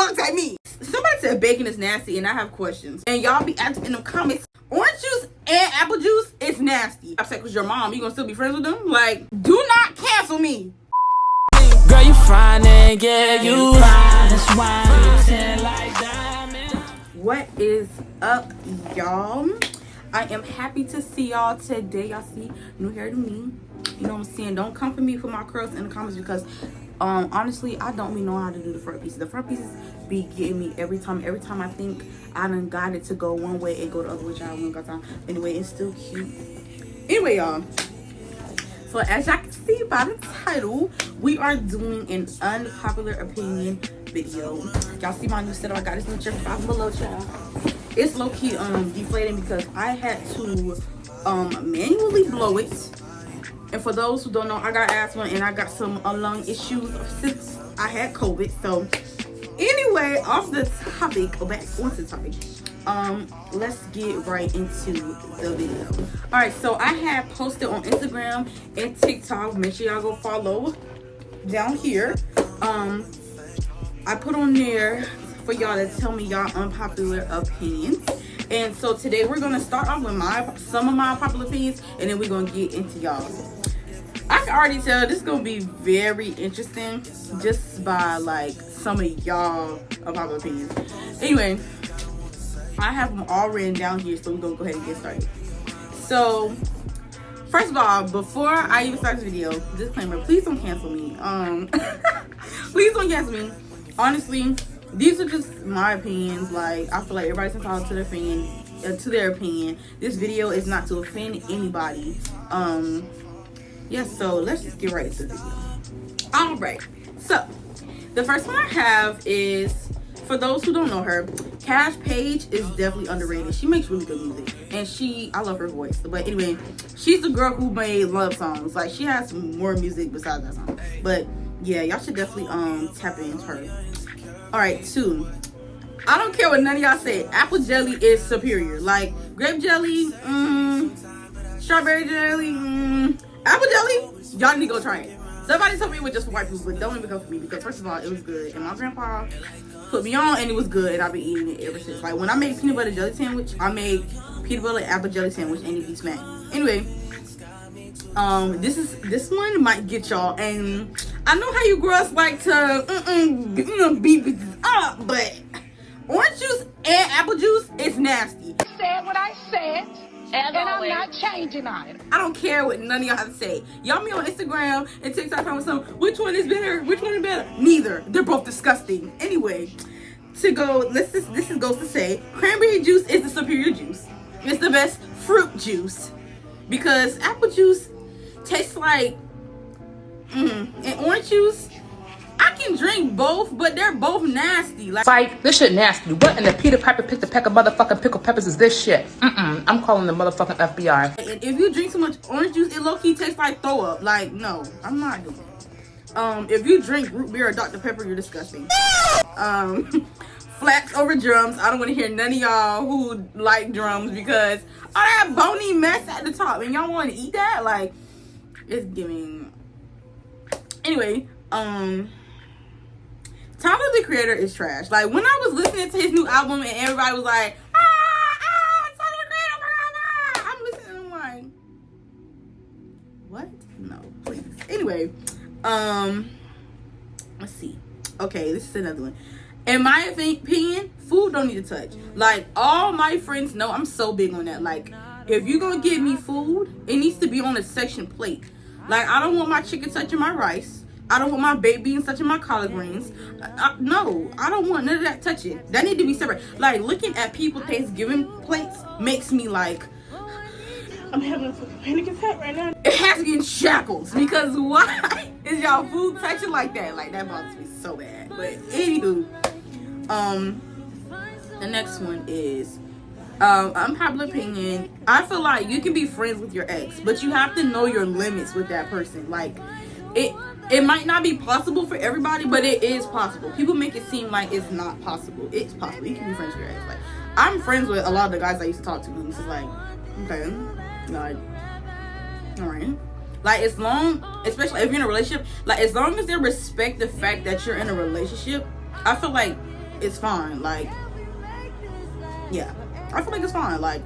looked at me. Somebody said bacon is nasty, and I have questions. And y'all be asking in the comments, orange juice and apple juice is nasty. I'm upset because your mom, you gonna still be friends with them? Like, do not cancel me. Girl, you fine and yeah, you fine. That's why you tend like diamond. What is up, y'all? I am happy to see y'all today. Y'all see, new hair to me. You know what I'm saying? Don't come for me for my curls in the comments because honestly, I don't be knowing how to do the front pieces. The front pieces be getting me every time. Every time I think I done got it to go one way and go the other way, y'all won't got time. Anyway, it's still cute. Anyway, y'all. So as y'all can see by the title, we are doing an unpopular opinion video. Y'all see my new setup? I got this new chair from below, y'all. It's low-key deflating because I had to manually blow it. And for those who don't know, I got asthma and I got some lung issues since I had COVID. So anyway, off the topic, back onto the topic. Let's get right into the video. All right, so I have posted on Instagram and TikTok. Make sure y'all go follow down here. I put on there for y'all to tell me y'all unpopular opinions. And so today we're gonna start off with some of my unpopular opinions, and then we're gonna get into y'all's. I can already tell this is gonna be very interesting just by like some of y'all unpopular opinions. Anyway, I have them all written down here, so we're gonna go ahead and get started. So first of all, before I even start this video, disclaimer, please don't cancel me. Please don't cancel me. Honestly, these are just my opinions. Like, I feel like everybody's entitled to their opinion. This video is not to offend anybody. So let's just get right into the video. All right, so the first one I have is, for those who don't know her, Cash Page is definitely underrated. She makes really good music, and I love her voice. But anyway, she's the girl who made love songs. Like, she has some more music besides that song. But yeah, y'all should definitely tap into her. All right, 2. I don't care what none of y'all say. Apple jelly is superior. Like, grape jelly, strawberry jelly, apple jelly, y'all need to go try it. Somebody told me it was just for white people, but don't even go for me because first of all, it was good, and my grandpa put me on, and it was good, and I've been eating it ever since. Like, when I make peanut butter jelly sandwich, I make peanut butter apple jelly sandwich, and it be smack. Anyway, this one might get y'all, and I know how you girls like to beat bitches up, but orange juice and apple juice is nasty. I said what I said, and I'm not changing on it. I don't care what none of y'all have to say. Y'all me on Instagram and TikTok talking some, which one is better? Which one is better? Neither. They're both disgusting. Anyway, this goes to say, cranberry juice is the superior juice. It's the best fruit juice because apple juice tastes like, and orange juice, I can drink both, but they're both nasty. Like, this shit nasty. What in the Peter Piper picked a peck of motherfucking pickled peppers is this shit? I'm calling the motherfucking FBI. And if you drink too much orange juice, it low-key tastes like throw up. Like, no, I'm not doing it. If you drink root beer or Dr. Pepper, you're disgusting. Flax over drums. I don't want to hear none of y'all who like drums because all that bony mess at the top, and y'all want to eat that? Like, it's giving. Anyway, Tyler, the Creator, is trash. Like, when I was listening to his new album and everybody was like, Tyler, the Creator, I'm listening and I'm like, what? No, please. Anyway, let's see. Okay, this is another one. In my opinion, food don't need to touch. Like, all my friends know I'm so big on that. Like, if you're gonna give me food, it needs to be on a section plate. Like, I don't want my chicken touching my rice. I don't want my baked beans touching my collard greens. No, I don't want none of that touching. That need to be separate. Like, looking at people Thanksgiving plates makes me like, I'm having a fucking panic attack right now. It has to be in shackles because why is y'all food touching like that? Like, that bothers me so bad. But anywho, the next one is unpopular opinion. I feel like you can be friends with your ex, but you have to know your limits with that person. Like, it might not be possible for everybody, but it is possible. People make it seem like it's not possible. It's possible. You can be friends with your ex. Like, I'm friends with a lot of the guys I used to talk to, and it's just like, okay, like, all right. Like, as long, especially if you're in a relationship, like, as long as they respect the fact that you're in a relationship, I feel like it's fine. Like, yeah, I feel like it's fine. Like,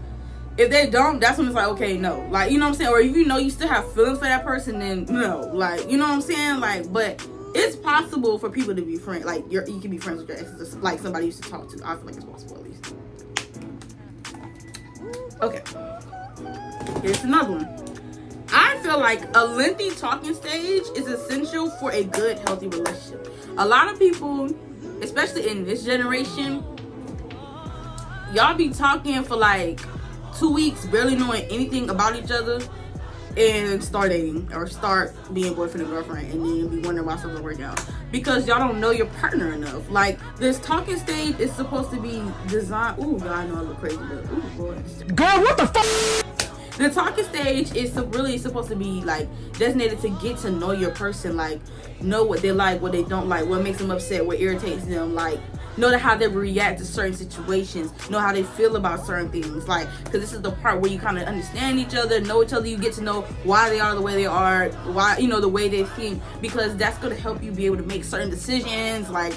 if they don't, that's when it's like, okay, no. Like, you know what I'm saying? Or if you know you still have feelings for that person, then no. Like, you know what I'm saying? Like, but it's possible for people to be friends. Like, you can be friends with your exes, like somebody you used to talk to. I feel like it's possible, at least. Okay. Here's another one. I feel like a lengthy talking stage is essential for a good, healthy relationship. A lot of people, especially in this generation, y'all be talking for like 2 weeks, barely knowing anything about each other, and start dating or start being boyfriend and girlfriend, and then be wondering why something work out because y'all don't know your partner enough. Like, this talking stage is supposed to be designed. Ooh, God, I know I look crazy, but ooh, boy. Girl, what the fuck? The talking stage is really supposed to be like designated to get to know your person, like know what they like, what they don't like, what makes them upset, what irritates them, like know how they react to certain situations, know how they feel about certain things, like, because this is the part where you kind of understand each other, know each other, you get to know why they are the way they are, why, you know, the way they think, because that's going to help you be able to make certain decisions, like,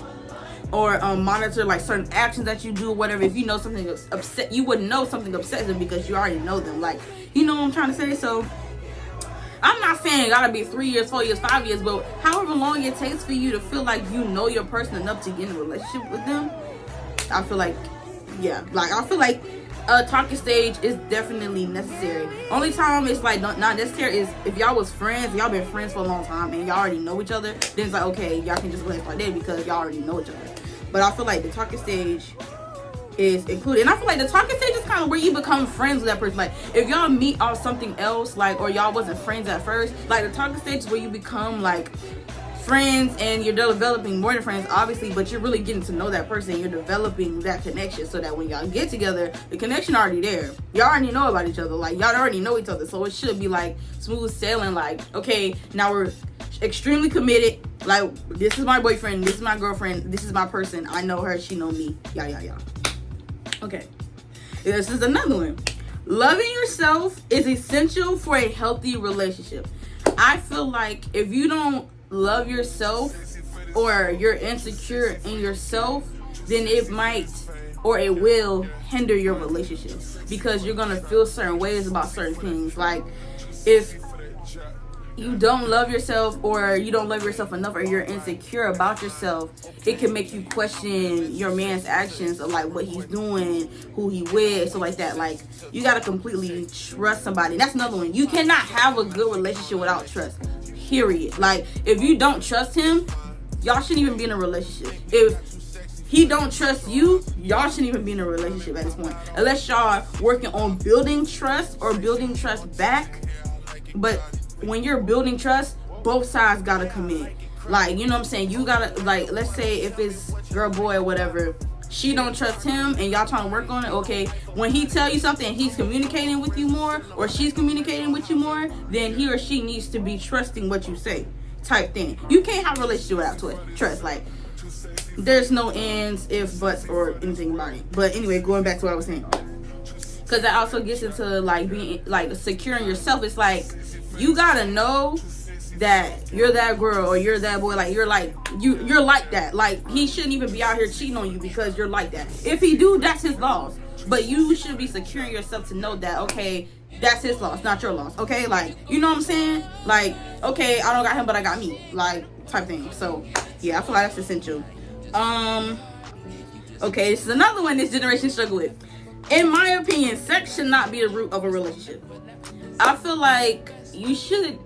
or monitor like certain actions that you do, whatever. If you know something upset, you wouldn't know something upsets them because you already know them. Like, you know what I'm trying to say? So I'm not saying it gotta be 3 years, 4 years, 5 years, but however long it takes for you to feel like you know your person enough to get in a relationship with them, I feel like, yeah, like I feel like a talking stage is definitely necessary. Only time it's like not necessary is if y'all was friends, y'all been friends for a long time and y'all already know each other, then it's like, okay, y'all can just go ahead and start dating because y'all already know each other. But I feel like the talking stage is included, and I feel like the talking stage is kind of where you become friends with that person. Like, if y'all meet off something else, like, or y'all wasn't friends at first, like the talking stage is where you become like friends and you're developing more than friends, obviously, but you're really getting to know that person. You're developing that connection so that when y'all get together, the connection already there. Y'all already know about each other. Like, y'all already know each other, so it should be like smooth sailing. Like, okay, now we're extremely committed. Like, this is my boyfriend, this is my girlfriend, this is my person. I know her, she know me. Yeah. Okay, this is another one. Loving yourself is essential for a healthy relationship. I feel like if you don't love yourself or you're insecure in yourself, then it might or it will hinder your relationship because you're gonna feel certain ways about certain things. Like, if you don't love yourself or you don't love yourself enough or you're insecure about yourself, it can make you question your man's actions of like what he's doing, who he with, so like that. Like, you gotta completely trust somebody. That's another one. You cannot have a good relationship without trust, period. Like, if you don't trust him, y'all shouldn't even be in a relationship. If he don't trust you, y'all shouldn't even be in a relationship at this point, unless y'all working on building trust or building trust back. But when you're building trust, both sides gotta come in. Like, you know what I'm saying? You gotta, like, let's say if it's girl, boy, or whatever, she don't trust him and y'all trying to work on it. Okay, when he tell you something and he's communicating with you more, or she's communicating with you more, then he or she needs to be trusting what you say, type thing. You can't have a relationship without trust. Like, there's no ands, ifs, buts, or anything about it. But anyway, going back to what I was saying, because that also gets into like being like securing yourself. It's like, you gotta know that you're that girl or you're that boy. Like, you're like that. Like, he shouldn't even be out here cheating on you because you're like that. If he do, that's his loss. But you should be securing yourself to know that, okay, that's his loss, not your loss. Okay, like, you know what I'm saying? Like, okay, I don't got him, but I got me, like, type thing. So yeah, I feel like that's essential. Okay, this is another one this generation struggle with. In my opinion, sex should not be the root of a relationship. I feel like you should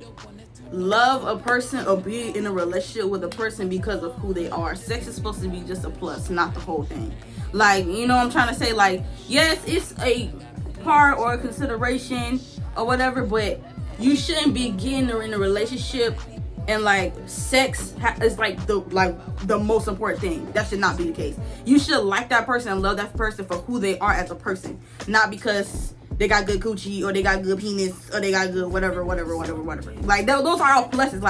love a person or be in a relationship with a person because of who they are. Sex is supposed to be just a plus, not the whole thing. Like, you know what I'm trying to say? Like, yes, it's a part or a consideration or whatever, but you shouldn't be getting in a relationship and like sex is like the most important thing. That should not be the case. You should like that person and love that person for who they are as a person, not because they got good coochie or they got good penis or they got good whatever. Like, those are all pluses.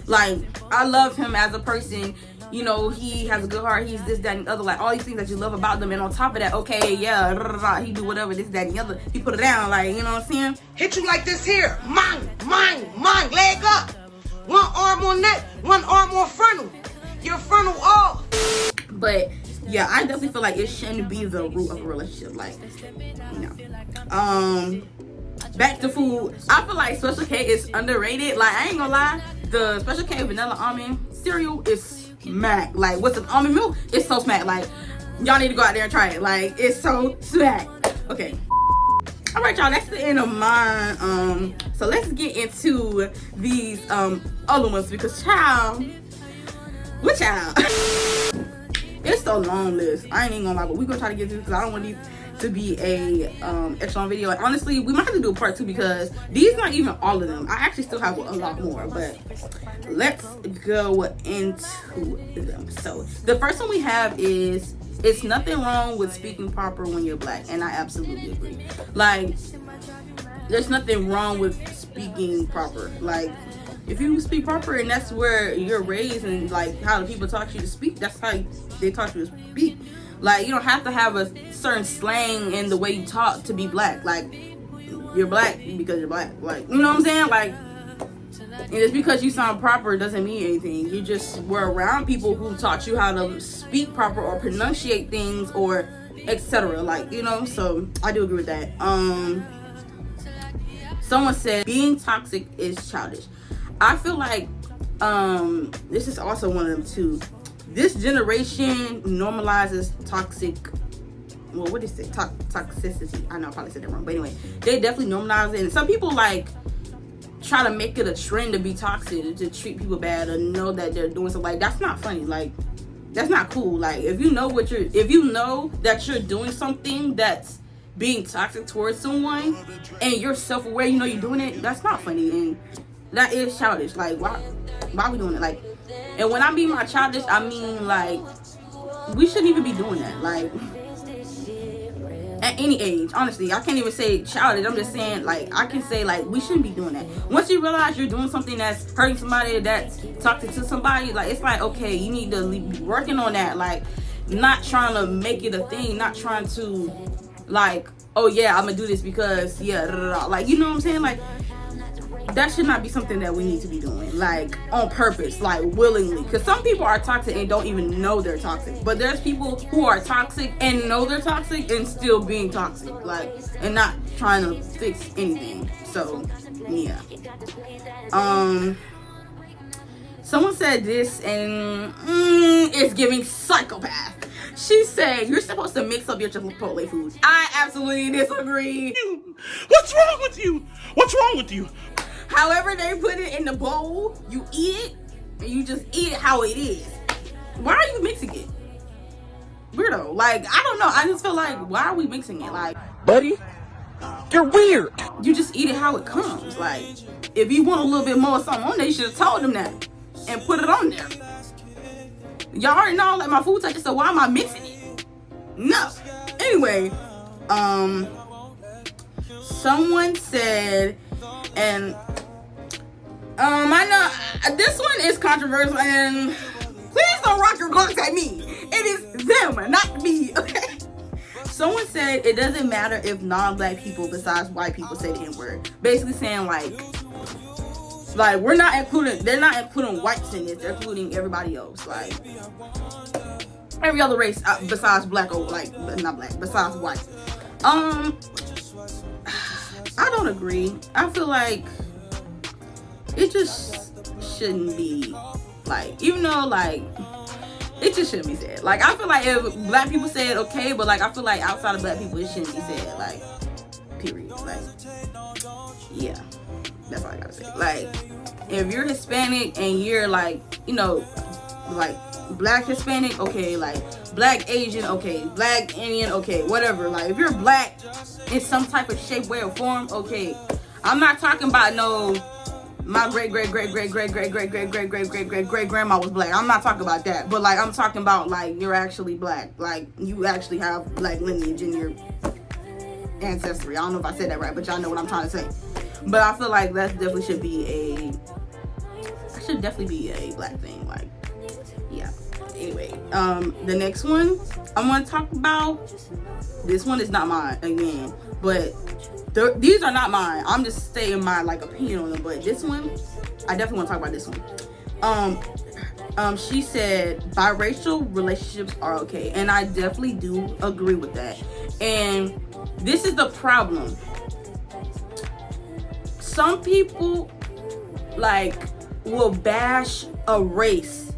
Like I love him as a person. You know, he has a good heart. He's this, that, and the other. Like, all these things that you love about them. And on top of that, okay, yeah, he do whatever, this, that, and the other. He put it down, like, you know what I'm saying? Hit you like this here. Mine, leg up. One arm on neck, one arm on frontal. Your frontal off. But yeah, I definitely feel like it shouldn't be the root of a relationship. Like, you know. Back to food. I feel like Special K is underrated. Like, I ain't gonna lie, the Special K vanilla almond cereal is smack. Like, with the almond milk, it's so smack. Like, y'all need to go out there and try it. Like, it's so smack. Okay. All right, y'all, that's the end of mine. So let's get into these other ones, because child, it's a long list. I ain't even gonna lie, but we're gonna try to get through, because I don't want these to be a extra long video. And honestly, we might have to do a part 2, because these not even all of them. I actually still have a lot more, but let's go into them. So the first one we have is, it's nothing wrong with speaking proper when you're black. And I absolutely agree. Like, there's nothing wrong with speaking proper. Like, if you speak proper and that's where you're raised, and like how the people taught you to speak, that's how they taught you to speak. Like, you don't have to have a certain slang in the way you talk to be black. Like, you're black because you're black. Like, you know what I'm saying? Like, and just because you sound proper doesn't mean anything. You just were around people who taught you how to speak proper or pronunciate things or etc. Like, you know, so I do agree with that. Someone said being toxic is childish. I feel like this is also one of them too. This generation normalizes toxic, well, what is it? Toxicity. I know I probably said that wrong, but anyway, they definitely normalize it. And some people like try to make it a trend to be toxic, to treat people bad, or know that they're doing something. Like, that's not funny. Like, that's not cool. Like, if you know that you're doing something that's being toxic towards someone, and you're self-aware, you know you're doing it, that's not funny, and that is childish. Like, why are we doing it? Like, and when I mean by childish, I mean like we shouldn't even be doing that. Like, at any age, honestly, I can't even say childish. I'm just saying, like, I can say like we shouldn't be doing that. Once you realize you're doing something that's hurting somebody, that's toxic to somebody, like, it's like, okay, you need to be working on that. Like, not trying to make it a thing, not trying to like, oh yeah, I'm gonna do this because yeah, like, you know what I'm saying? Like, that should not be something that we need to be doing, like, on purpose, like, willingly. Because some people are toxic and don't even know they're toxic. But there's people who are toxic and know they're toxic and still being toxic, like, and not trying to fix anything. So, yeah. Someone said this, and it's giving psychopath. She said, you're supposed to mix up your Chipotle food. I absolutely disagree. What's wrong with you? What's wrong with you? However they put it in the bowl, you eat it, and you just eat it how it is. Why are you mixing it? Weirdo. Like, I don't know. I just feel like, why are we mixing it? Like, Buddy, you're weird. you just eat it how it comes. Like, if you want a little bit more of something on there, you should have told them that and put it on there. Y'all already know, like, my food touches, so why am I mixing it? No. Anyway, someone said, and I know this one is controversial, and please don't rock your glocks at me. It is them, not me, okay? Someone said it doesn't matter if non-black people besides white people say the N-word. Basically saying like we're not including, they're not including whites in it, they're including everybody else. Like, every other race besides black, or like, not black, besides white. I don't agree. I feel like it just shouldn't be, like, even though, like, it just shouldn't be said. Like, I feel like if black people say it, okay, but, like, I feel like outside of black people, it shouldn't be said, like, period. Like, yeah, that's all I gotta say. Like, if you're Hispanic and you're, like, you know, like, black Hispanic, okay, like, black Asian, okay, black Indian, okay, whatever. Like, if you're black in some type of shape, way, or form, okay. I'm not talking about no, my great grandma was black. I'm not talking about that. But, like, I'm talking about, like, you're actually black. Like, you actually have, like, lineage in your ancestry. I don't know if I said that right, but y'all know what I'm trying to say. But I feel like that definitely should be a black thing. Like, yeah. Anyway, the next one I want to talk about, this one is not mine again, but these are not mine. I'm just saying my, like, opinion on them. But this one, I definitely want to talk about this one. She said biracial relationships are okay, and I definitely do agree with that. And this is the problem. Some people like will bash a race,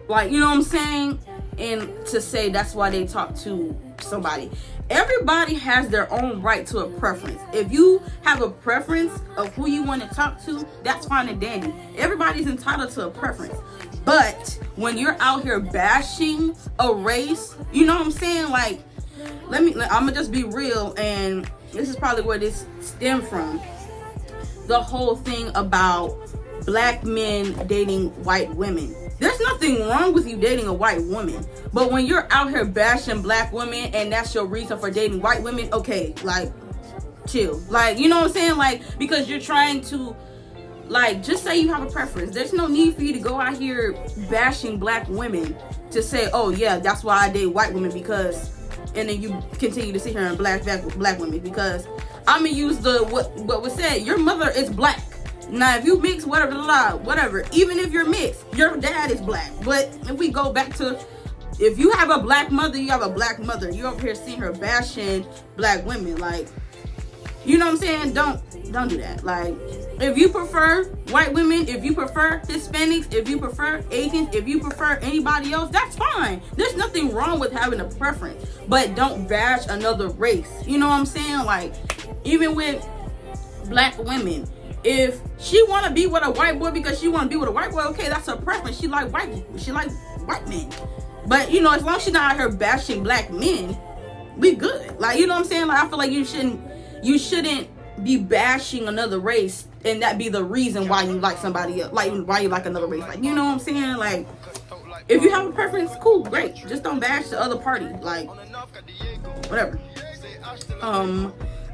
like, you know what I'm saying, and to say that's why they talk to somebody. Everybody has their own right to a preference. If you have a preference of who you want to talk to, that's fine and dandy. Everybody's entitled to a preference. But when you're out here bashing a race, you know what I'm saying? Like, I'm gonna just be real, and this is probably where this stemmed from. The whole thing about black men dating white women. There's nothing wrong with you dating a white woman, but when you're out here bashing black women and that's your reason for dating white women, okay, like, chill. Like, you know what I'm saying? Like, because you're trying to, like, just say you have a preference. There's no need for you to go out here bashing black women to say, oh yeah, that's why I date white women, because, and then you continue to sit here and black women, because I'm gonna use what was said. Your mother is black. Now, if you mix, whatever, even if you're mixed, your dad is black. But if we go back to, if you have a black mother, you have a black mother. You're over here seeing her bashing black women. Like, you know what I'm saying? Don't do that. Like, if you prefer white women, if you prefer Hispanics, if you prefer Asians, if you prefer anybody else, that's fine. There's nothing wrong with having a preference. But don't bash another race. You know what I'm saying? Like, even with black women, if she want to be with a white boy because she want to be with a white boy, okay, that's her preference. She like white men. But, you know, as long as she's not out here bashing black men, we good. Like, you know what I'm saying? Like, I feel like you shouldn't be bashing another race and that be the reason why you like somebody else, like why you like another race. Like, you know what I'm saying? Like, if you have a preference, cool, great. Just don't bash the other party. Like, whatever.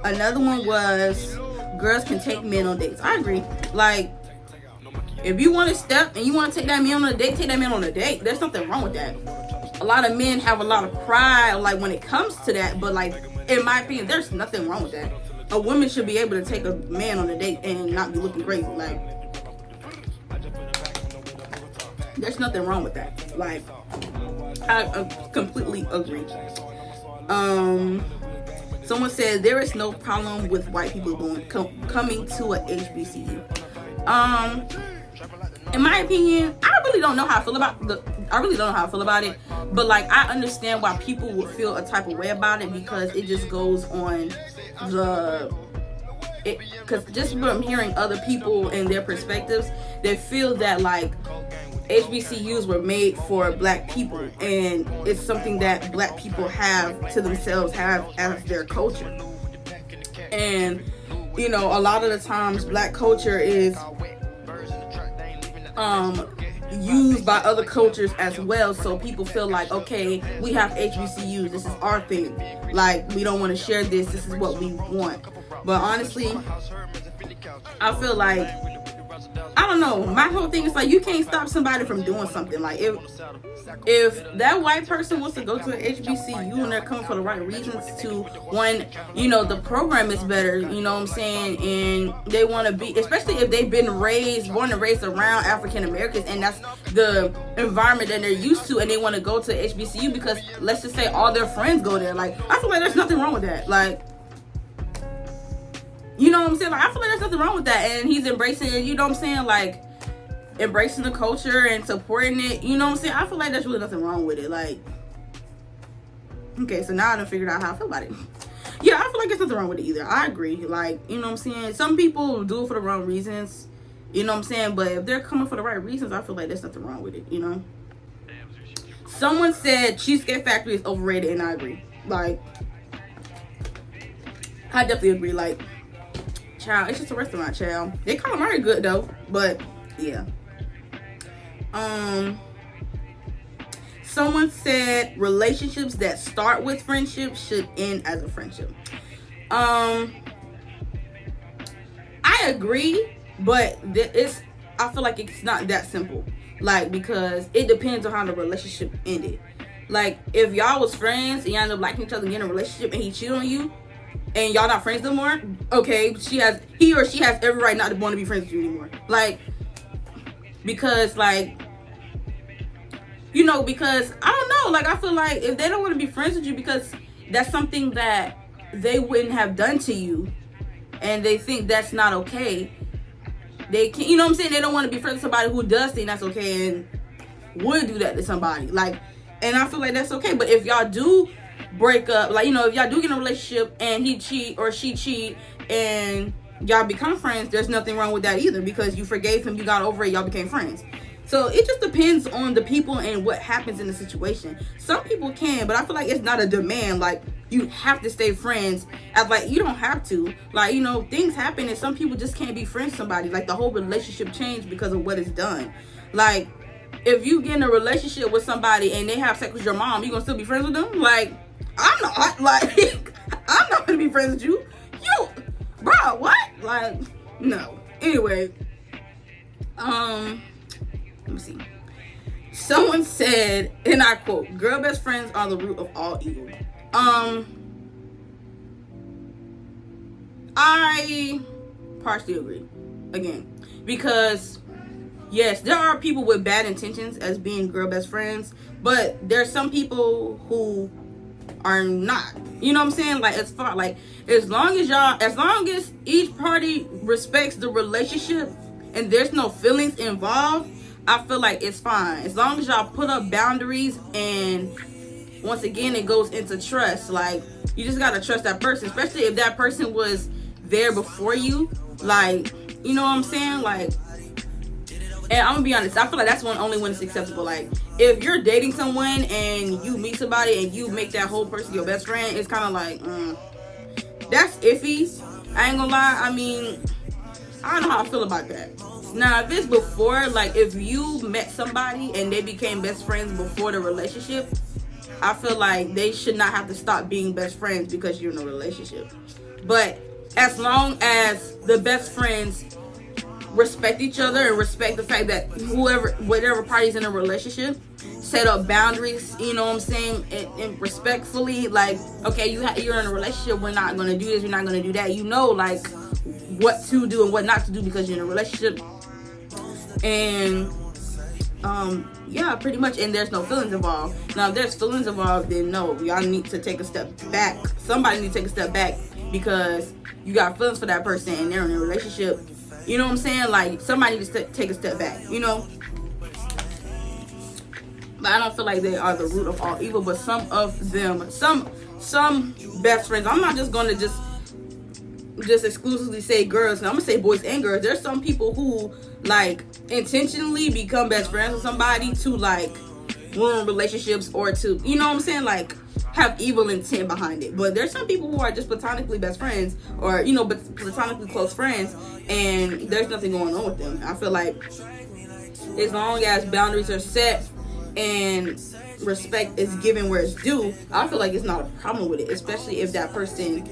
Another one was girls can take men on dates. I agree. Like, if you want to step and you want to take that man on a date, take that man on a date. There's nothing wrong with that. A lot of men have a lot of pride, like, when it comes to that. But, like, in my opinion, there's nothing wrong with that. A woman should be able to take a man on a date and not be looking crazy. Like, there's nothing wrong with that. Like, I completely agree. Someone said there is no problem with white people coming to a HBCU. In my opinion, I really don't know how I feel about it. But, like, I understand why people would feel a type of way about it, because it just goes on because just from hearing other people and their perspectives, they feel that, like, HBCUs were made for black people, and it's something that black people have to themselves, have as their culture. And, you know, a lot of the times black culture is used by other cultures as well, so people feel like, okay, we have HBCUs, this is our thing, like, we don't want to share this is what we want. But honestly, I feel like, I don't know, my whole thing is like, you can't stop somebody from doing something. Like, if that white person wants to go to an HBCU and they're coming for the right reasons, to one, you know, the program is better, you know what I'm saying, and they want to be, especially if they've been born and raised around African Americans, and that's the environment that they're used to, and they want to go to HBCU because, let's just say, all their friends go there. Like, I feel like there's nothing wrong with that. Like, you know what I'm saying? Like, I feel like there's nothing wrong with that, and he's embracing it, you know what I'm saying? Like, embracing the culture and supporting it, you know what I'm saying? I feel like there's really nothing wrong with it. Like, okay, so now I done figured out how I feel about it. Yeah, I feel like there's nothing wrong with it either. I agree. Like, you know what I'm saying? Some people do it for the wrong reasons, you know what I'm saying? But if they're coming for the right reasons, I feel like there's nothing wrong with it, you know? Someone said Cheesecake Factory is overrated, and I agree. Like, I definitely agree. Like, child, it's just a restaurant, child. They calamari good though, but yeah. Someone said relationships that start with friendship should end as a friendship. I agree, but I feel like it's not that simple. Like, because it depends on how the relationship ended. Like, if y'all was friends and y'all end up liking each other and get in a relationship and he cheated on you, and y'all not friends no more, okay, he or she has every right not to want to be friends with you anymore. Like, because, like, You know, because I don't know, like I feel like if they don't want to be friends with you because that's something that they wouldn't have done to you, and they think that's not okay, they can't, you know what I'm saying, they don't want to be friends with somebody who does think that's okay and would do that to somebody, like, and I feel like that's okay. But if y'all do break up, like, you know, if y'all do get in a relationship and he cheat or she cheat and y'all become friends, there's nothing wrong with that either, because you forgave him, you got over it, y'all became friends. So it just depends on the people and what happens in the situation. Some people can, but I feel like it's not a demand, like you have to stay friends. Like, you don't have to, like, you know, things happen and some people just can't be friends with somebody, like the whole relationship changed because of what is done. Like, if you get in a relationship with somebody and they have sex with your mom, you gonna still be friends with them? Like, I'm not, like, I'm not gonna be friends with you. You, bro, what? Like, no. Anyway, let me see. Someone said, and I quote, "Girl best friends are the root of all evil." I partially agree. Again, because yes, there are people with bad intentions as being girl best friends, but there's some people who are not. You know what I'm saying? Like, as far, like, as long as each party respects the relationship and there's no feelings involved, I feel like it's fine. As long as y'all put up boundaries, and once again, it goes into trust. Like, you just gotta trust that person, especially if that person was there before you. Like, you know what I'm saying? Like, and I'm gonna be honest, I feel like that's only when it's acceptable. Like, if you're dating someone and you meet somebody and you make that whole person your best friend, it's kind of like, that's iffy. I ain't gonna lie. I mean, I don't know how I feel about that. Now, if it's before, like, if you met somebody and they became best friends before the relationship, I feel like they should not have to stop being best friends because you're in a relationship. But as long as the best friends respect each other and respect the fact that whatever party's in a relationship, set up boundaries, you know what I'm saying, and respectfully, like, okay, you're in a relationship, we're not gonna do this, we're not gonna do that, you know, like, what to do and what not to do because you're in a relationship. And yeah, pretty much, and there's no feelings involved. Now, if there's feelings involved, then no, y'all need to take a step back. Somebody need to take a step back because you got feelings for that person and they're in a relationship. You know what I'm saying? Like, somebody needs to take a step back, you know? But I don't feel like they are the root of all evil, but some of them, some best friends, I'm not just going to just exclusively say girls, and I'm gonna say boys and girls. There's some people who, like, intentionally become best friends with somebody to, like, ruin relationships or to, you know what I'm saying, like, have evil intent behind it. But there's some people who are just platonically best friends, or, you know, platonically close friends, and there's nothing going on with them. I feel like as long as boundaries are set and respect is given where it's due, I feel like it's not a problem with it, especially if that person,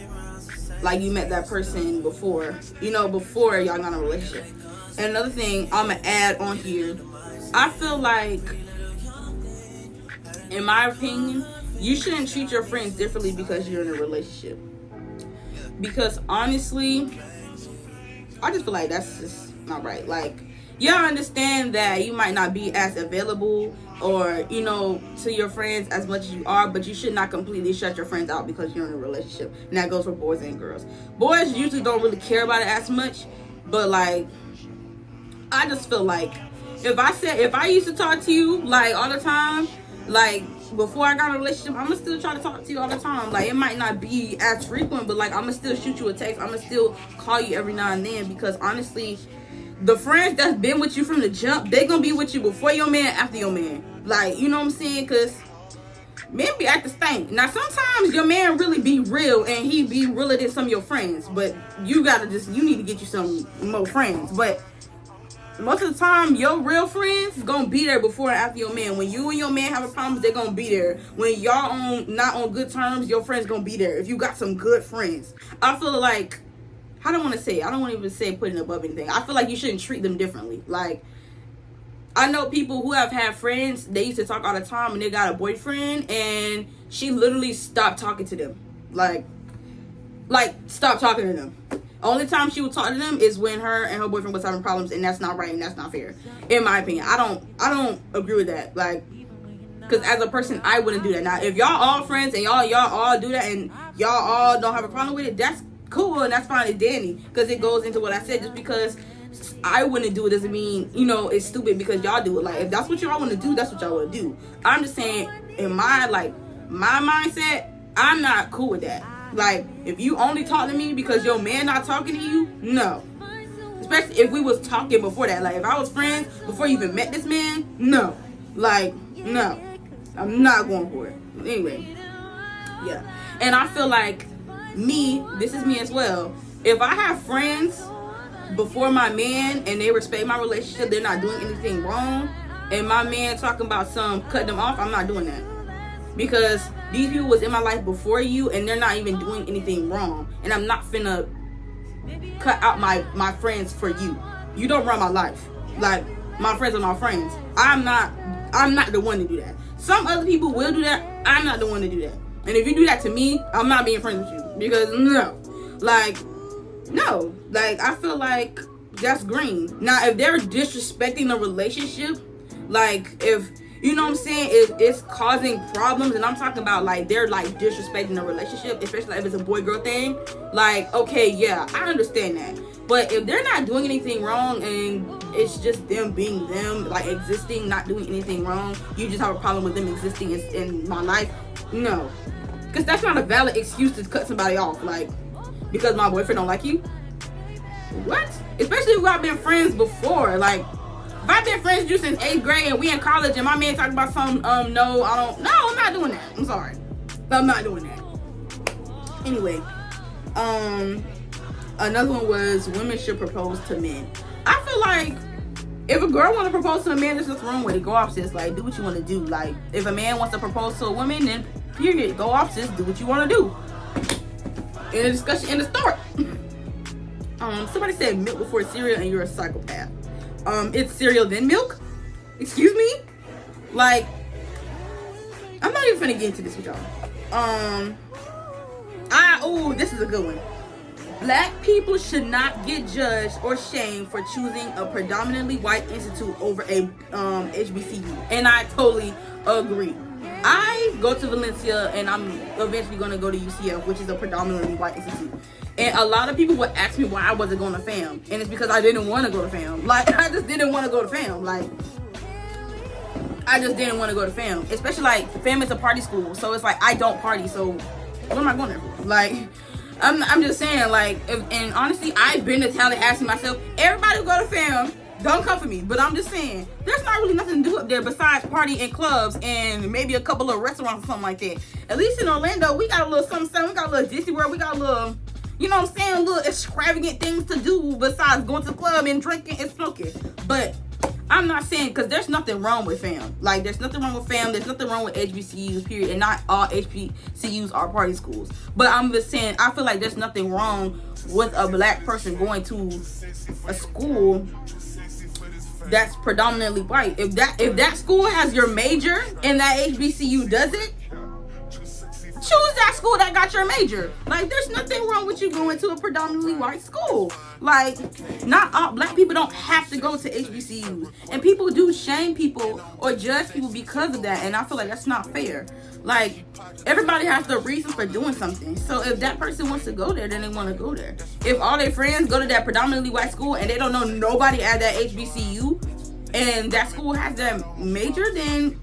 like, you met that person before, you know, before y'all got in a relationship. And another thing I'm gonna add on here, I feel like, in my opinion, you shouldn't treat your friends differently because you're in a relationship. Because honestly, I just feel like that's just not right. Like, y'all understand that you might not be as available or, you know, to your friends as much as you are, but you should not completely shut your friends out because you're in a relationship. And that goes for boys and girls. Boys usually don't really care about it as much, but, like, I just feel like if I used to talk to you, like, all the time, like, before I got in a relationship, I'm gonna still try to talk to you all the time. Like, it might not be as frequent, but, like, I'm gonna still shoot you a text. I'm gonna still call you every now and then, because honestly, the friends that's been with you from the jump, they gonna be with you before your man, after your man. Like, you know what I'm saying? Because men be acting stank. Now, sometimes your man really be real and he be realer than some of your friends, but you need to get you some more friends. But most of the time, your real friends gonna be there before and after your man. When you and your man have a problem, they're gonna be there. When y'all not on good terms, your friends gonna be there. If you got some good friends, I feel like, I don't want to even say putting above anything. I feel like you shouldn't treat them differently. Like, I know people who have had friends, they used to talk all the time, and they got a boyfriend, and she literally stopped talking to them. Like, stopped talking to them. Only time she would talk to them is when her and her boyfriend was having problems, and that's not right and that's not fair, in my opinion. I don't agree with that. Like, Because as a person, I wouldn't do that. Now, if y'all all friends and y'all all do that and y'all all don't have a problem with it, that's cool and that's fine and dandy. Because it goes into what I said. Just because I wouldn't do it doesn't mean, you know, it's stupid because y'all do it. Like, if that's what y'all want to do, that's what y'all want to do. I'm just saying, in my mindset, I'm not cool with that. Like, if you only talk to me because your man not talking to you, no. Especially if we was talking before that. Like, if I was friends before you even met this man, no. Like, no. I'm not going for it. Anyway, yeah. And I feel like this is me as well. If I have friends before my man and they respect my relationship, they're not doing anything wrong, and my man talking about cutting them off, I'm not doing that. Because these people was in my life before you and they're not even doing anything wrong. And I'm not finna cut out my friends for you. You don't run my life. Like, my friends are my friends. I'm not the one to do that. Some other people will do that. I'm not the one to do that. And if you do that to me, I'm not being friends with you. Because no. Like, I feel like that's green. Now, if they're disrespecting the relationship, like, if, you know what I'm saying, if it's causing problems, and I'm talking about, like, they're, like, disrespecting the relationship, especially if it's a boy-girl thing, like, okay, yeah, I understand that. But if they're not doing anything wrong and it's just them being them, like, existing, not doing anything wrong, you just have a problem with them existing in my life, no. Because that's not a valid excuse to cut somebody off, like, because my boyfriend don't like you. What? Especially if I've been friends before. Like, if I've been friends with you since 8th grade and we in college and my man talking about something, I'm not doing that. I'm sorry. I'm not doing that. Anyway, another one was women should propose to men. I feel like if a girl want to propose to a man, there's nothing wrong with it. Go off, sis. Like, do what you want to do. Like, if a man wants to propose to a woman, then period. Go off, sis. Do what you want to do. In a discussion, in the story. Somebody said milk before cereal and you're a psychopath. It's cereal then milk? Excuse me? Like, I'm not even finna get into this with y'all. This is a good one. Black people should not get judged or shamed for choosing a predominantly white institute over a HBCU. And I totally agree. I go to Valencia and I'm eventually going to go to UCF, which is a predominantly white institute. And a lot of people would ask me why I wasn't going to FAM. And it's because I didn't want to go to FAM. Like, I just didn't want to go to FAM. Like, I just didn't want to go to FAM. Especially, like, FAM is a party school. So it's like, I don't party. So what am I going there for? Like, I'm just saying, like, and honestly, I've been to town and asking myself, everybody who go to FAM, don't come for me. But I'm just saying, there's not really nothing to do up there besides party in clubs and maybe a couple of restaurants or something like that. At least in Orlando, we got a little something. We got a little Disney World. We got a little, you know what I'm saying, a little extravagant things to do besides going to the club and drinking and smoking. But I'm not saying, because there's nothing wrong with FAM. Like, there's nothing wrong with FAM. There's nothing wrong with HBCUs, period. And not all HBCUs are party schools. But I'm just saying, I feel like there's nothing wrong with a black person going to a school that's predominantly white. If that school has your major and that HBCU doesn't, choose that school that got your major. Like, there's nothing wrong with you going to a predominantly white school. Like, not all black people don't have to go to HBCUs. And people do shame people or judge people because of that. And I feel like that's not fair. Like, everybody has the reason for doing something. So if that person wants to go there, then they want to go there. If all their friends go to that predominantly white school and they don't know nobody at that HBCU and that school has that major, then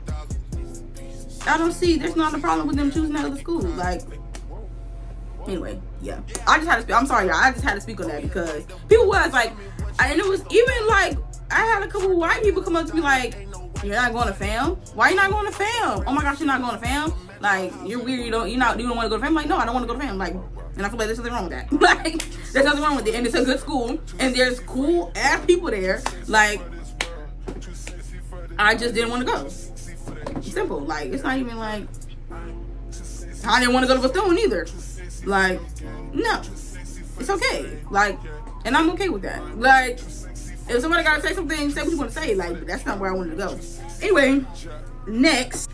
I don't see, there's not a problem with them choosing that other school. Like, anyway, yeah. I just had to speak. I'm sorry, y'all. I just had to speak on that because people was like, and it was even like, I had a couple of white people come up to me like, you're not going to FAM? Why are you not going to FAM? Oh my gosh, you're not going to FAM? Like, you're weird. You don't want to go to FAM? Like, no, I don't want to go to FAM. Like, and I feel like there's nothing wrong with that. Like, there's nothing wrong with it. And it's a good school. And there's cool ass people there. Like, I just didn't want to go. Simple. Like, it's not even like I didn't want to go to Bethune either. Like, no, it's okay. Like, and I'm okay with that. Like, if somebody gotta say something, say what you want to say. Like, but that's not where I wanted to go. Anyway, next,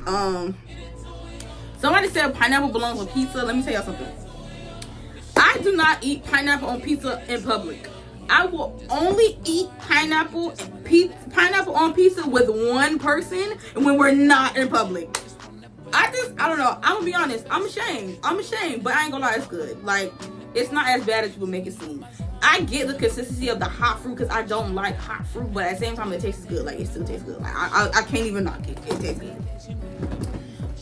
somebody said pineapple belongs on pizza. Let me tell y'all something. I do not eat pineapple on pizza in public. I will only eat pineapple on pizza with one person when we're not in public. I don't know. I'm gonna be honest. I'm ashamed, but I ain't gonna lie, it's good. Like, it's not as bad as people make it seem. I get the consistency of the hot fruit because I don't like hot fruit, but at the same time, it tastes good. Like, it still tastes good. Like, I can't even knock it. It tastes good.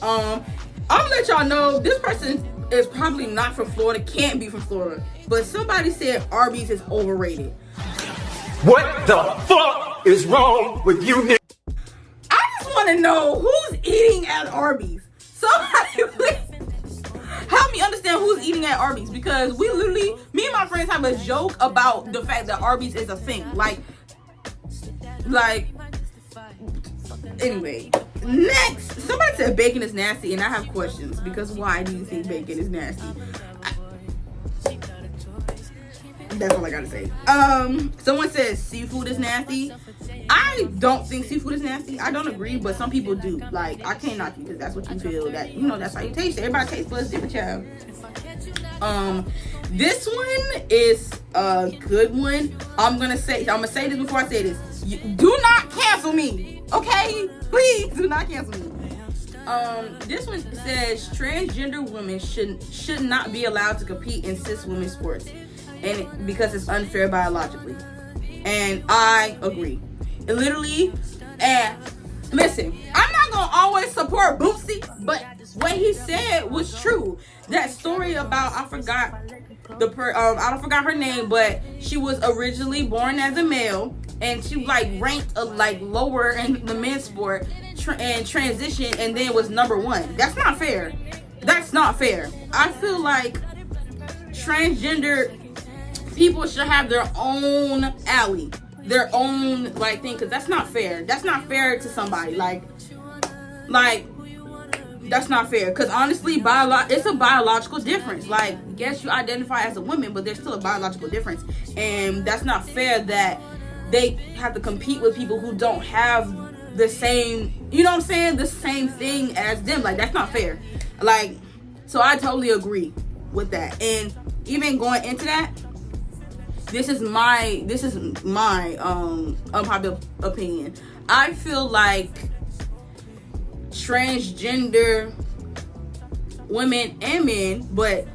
I'm gonna let y'all know this person is probably not from Florida, can't be from Florida, but somebody said Arby's is overrated. What the fuck is wrong with you, nigga? I just want to know who's eating at Arby's. Somebody please help me understand who's eating at Arby's, because we literally, me and my friends have a joke about the fact that Arby's is a thing. Like, anyway. Next, somebody said bacon is nasty, and I have questions, because why do you think bacon is nasty? That's all I gotta say. Someone says seafood is nasty. I don't think seafood is nasty. I don't agree, but some people do. Like, I can't knock you because that's what you feel. That, you know, that's how you taste it. Everybody tastes buds different, child. This one is a good one. I'm gonna say this before I say this. Do not cancel me, okay? Please do not cancel me. This one says transgender women should not be allowed to compete in cis women's sports, and because it's unfair biologically. And I agree. It literally, and listen, I'm not gonna always support Bootsy, but what he said was true. That story about, I forgot her name, but she was originally born as a male, and she ranked lower in the men's sport and transitioned, and then was #1. That's not fair. That's not fair. I feel like transgender people should have their own alley, their own thing, because that's not fair. That's not fair to somebody. Like that's not fair, because honestly, it's a biological difference. Like, yes, you identify as a woman, but there's still a biological difference, and that's not fair that they have to compete with people who don't have the same, you know what I'm saying, the same thing as them. Like, that's not fair. Like, so I totally agree with that. And even going into that, this is my unpopular opinion. I feel like transgender women and men, but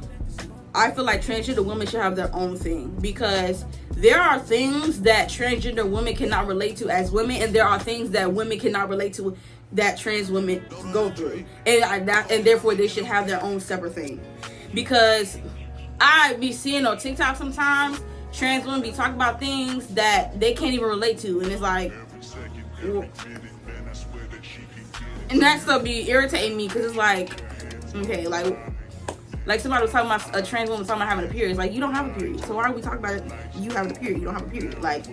I feel like transgender women should have their own thing, because there are things that transgender women cannot relate to as women, and there are things that women cannot relate to that trans women go through, and therefore they should have their own separate thing. Because I be seeing on TikTok sometimes trans women be talking about things that they can't even relate to, and it's like, and that stuff be irritating me, because it's like, okay, like somebody was talking about, a trans woman was talking about having a period. It's like, you don't have a period, so why are we talking about you having a period? You don't have a period. Like,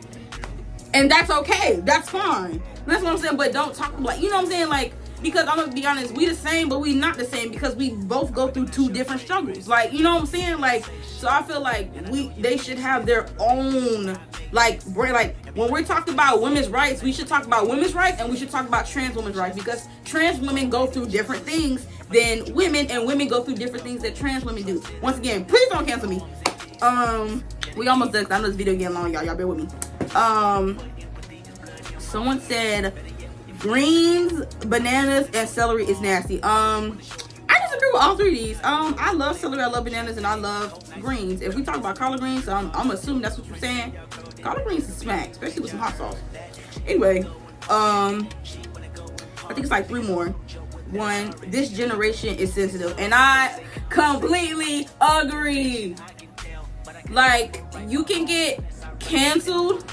and that's okay, that's fine, that's what I'm saying. But don't talk about, you know what I'm saying, like, because I'm gonna be honest, we the same, but we not the same, because we both go through two different struggles. Like, you know what I'm saying? Like, so I feel like they should have their own, like when we're talking about women's rights, we should talk about women's rights, and we should talk about trans women's rights, because trans women go through different things than women, and women go through different things that trans women do. Once again, please don't cancel me. We almost done. I know this video getting long, y'all bear with me. Someone said greens, bananas, and celery is nasty. I disagree with all three of these. I love celery, I love bananas, and I love greens. If we talk about collard greens, I'm assuming that's what you're saying. Collard greens is smack, especially with some hot sauce. Anyway, I think it's like 3 more. 1, this generation is sensitive, and I completely agree. Like, you can get canceled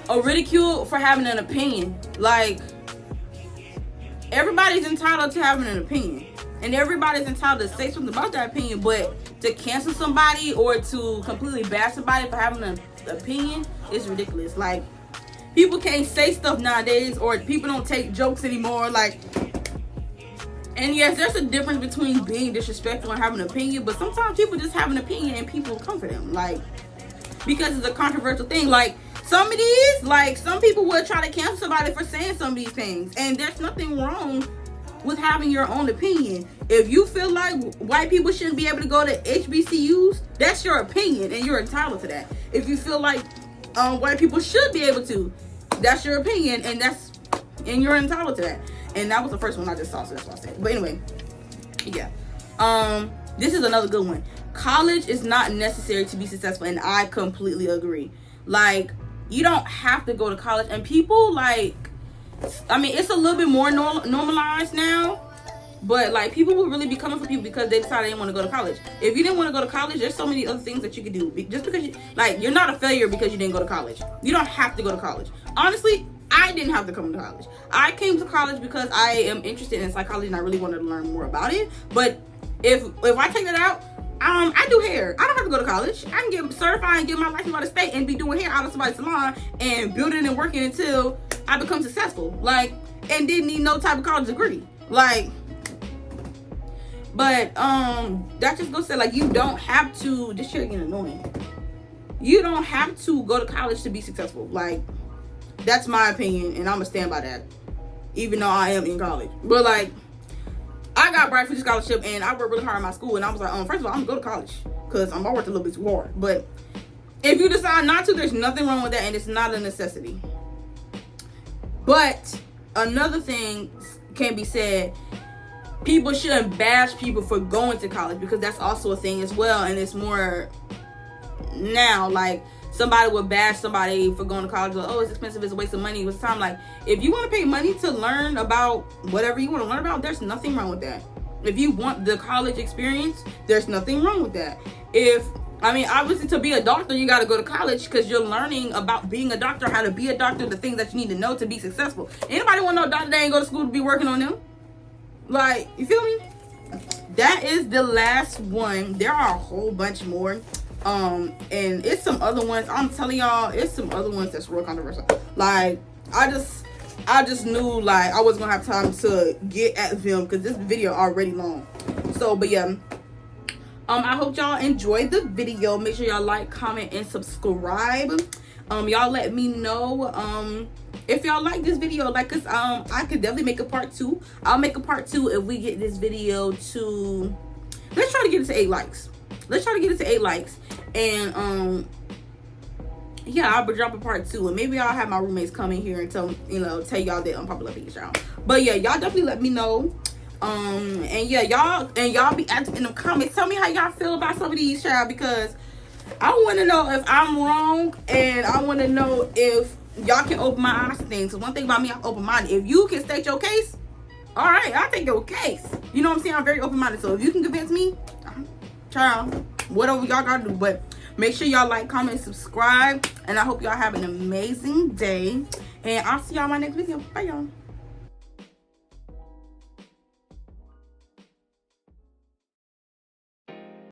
or ridiculed for having an opinion. Like, everybody's entitled to having an opinion, and everybody's entitled to say something about that opinion, but to cancel somebody or to completely bash somebody for having an opinion is ridiculous. Like, people can't say stuff nowadays, or people don't take jokes anymore. Like, and yes, there's a difference between being disrespectful and having an opinion, but sometimes people just have an opinion and people come for them, like, because it's a controversial thing. Like, some of these, like, some people would try to cancel somebody for saying some of these things, and there's nothing wrong with having your own opinion. If you feel like white people shouldn't be able to go to HBCUs, that's your opinion, and you're entitled to that. If you feel like white people should be able to, that's your opinion, and you're entitled to that. And that was the first one I just saw, so that's what I said. But anyway, Yeah. This is another good one. College is not necessary to be successful, and I completely agree. Like, you don't have to go to college, and people, like, I mean, it's a little bit more normalized now, but like, people will really be coming for people because they decided they didn't want to go to college. If you didn't want to go to college, there's so many other things that you could do. Just because you're not a failure because you didn't go to college. You don't have to go to college. Honestly, I didn't have to come to college. I came to college because I am interested in psychology and I really wanted to learn more about it. But if I take that out, I do hair. I don't have to go to college. I can get certified and get my license out of state and be doing hair out of somebody's salon and building and working until I become successful. Like, and didn't need no type of college degree. Like, but that just goes to say, like, you don't have to. This shit getting annoying. You don't have to go to college to be successful. Like, that's my opinion, and I'm gonna stand by that, even though I am in college. But like, I got Bright Future Scholarship, and I worked really hard in my school, and I was like, first of all, I'm gonna go to college because I worked a little bit too hard. But if you decide not to, there's nothing wrong with that, and it's not a necessity. But another thing can be said: people shouldn't bash people for going to college, because that's also a thing as well, and it's more now. Like, somebody would bash somebody for going to college, like, oh, it's expensive, it's a waste of money, it's time. Like, if you want to pay money to learn about whatever you want to learn about, there's nothing wrong with that. If you want the college experience, there's nothing wrong with that. Obviously, to be a doctor, you got to go to college because you're learning about being a doctor, how to be a doctor, the things that you need to know to be successful. Anybody want to know a doctor that ain't go to school to be working on them? Like, you feel me? That is the last one. There are a whole bunch more. And it's some other ones. I'm telling y'all, it's some other ones that's real controversial. Like, I just knew, like, I wasn't gonna have time to get at them because this video already long. So, but yeah, I hope y'all enjoyed the video. Make sure y'all like, comment, and subscribe. Y'all let me know if y'all like this video, like, cause I could definitely make a part 2. I'll make a part 2 if we get this video to, let's try to get it to 8 likes. Let's try to get it to 8 likes. And yeah, I'll be dropping part 2, and maybe I'll have my roommates come in here and tell y'all their unpopular opinions, y'all. But yeah, y'all definitely let me know. And yeah, y'all be active in the comments. Tell me how y'all feel about some of these, child, because I want to know if I'm wrong, and I want to know if y'all can open my eyes to things. So one thing about me, I'm open-minded. If you can state your case, all right, I'll take your case. You know what I'm saying? I'm very open-minded. So if you can convince me, child, whatever y'all gotta do. But make sure y'all like, comment, subscribe, and I hope y'all have an amazing day, and I'll see y'all in my next video. Bye, y'all.